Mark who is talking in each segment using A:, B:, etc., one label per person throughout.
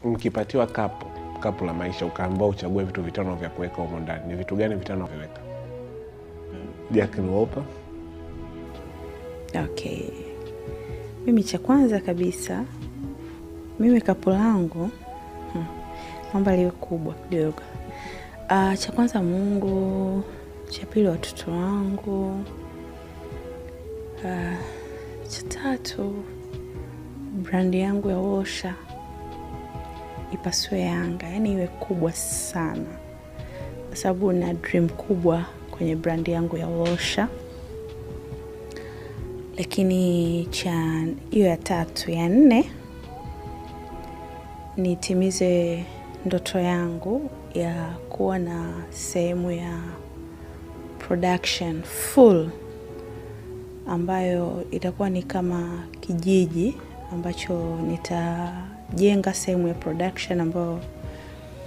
A: Mkipatiwa kapu la maisha ukaambiwa uchague vitu 5 vya kuweka huko ndani, ni vitu gani 5 viweka? Jack and Wolper.
B: Okay. Mimi cha kwanza kabisa, mimi kapu langu naomba liwe kubwa kidogo. Cha kwanza Mungu, cha pili watoto wangu, cha tatu brandi yangu ya Osha ipasue Yanga, yani iwe kubwa sana, kwa sababu na dream kubwa kwenye brandi yangu ya Osha. Lakini hiyo ya tatu, ya 4 nitimize ndoto yangu ya kuwa na sehemu ya production full ambayo itakuwa ni kama kijiji ambacho nitajenga sehemu ya production ambayo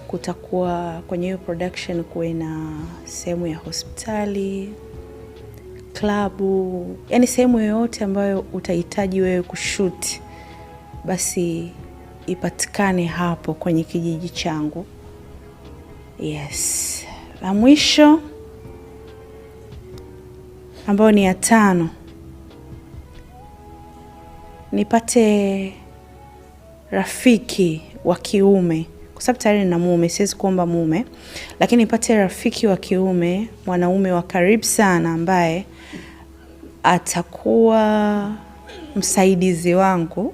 B: kutakuwa kwenye hiyo production kuwe na sehemu ya hospitali, klabu, yani sehemu yoyote ambayo utahitaji wewe kushoot basi ipatikane hapo kwenye kijiji changu. Yes. La mwisho ambao ni ya 5, nipate rafiki wa kiume, kwa sababu tayari nina mume, siwezi kuomba mume, lakini nipate rafiki wa kiume, mwanaume wa karibu sana ambaye atakuwa msaidizi wangu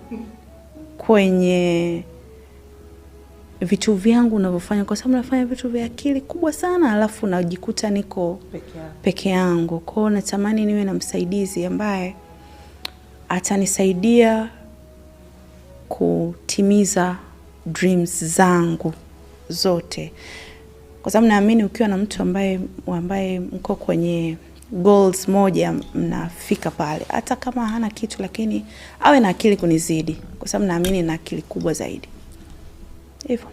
B: kwenye vitu vyangu ninavyofanya, kwa sababu nafanya vitu vya akili kubwa sana, alafu najikuta niko peke yangu. Kwa hiyo natamani niwe na msaidizi ambaye atanisaidia kutimiza dreams zangu zote, kwa sababu naamini ukiwa na mtu ambaye mko kwenye goals moja mnafika pale, hata kama hana kitu lakini awe na akili kunizidi, kwa sababu naamini na akili kubwa zaidi. Hivyo.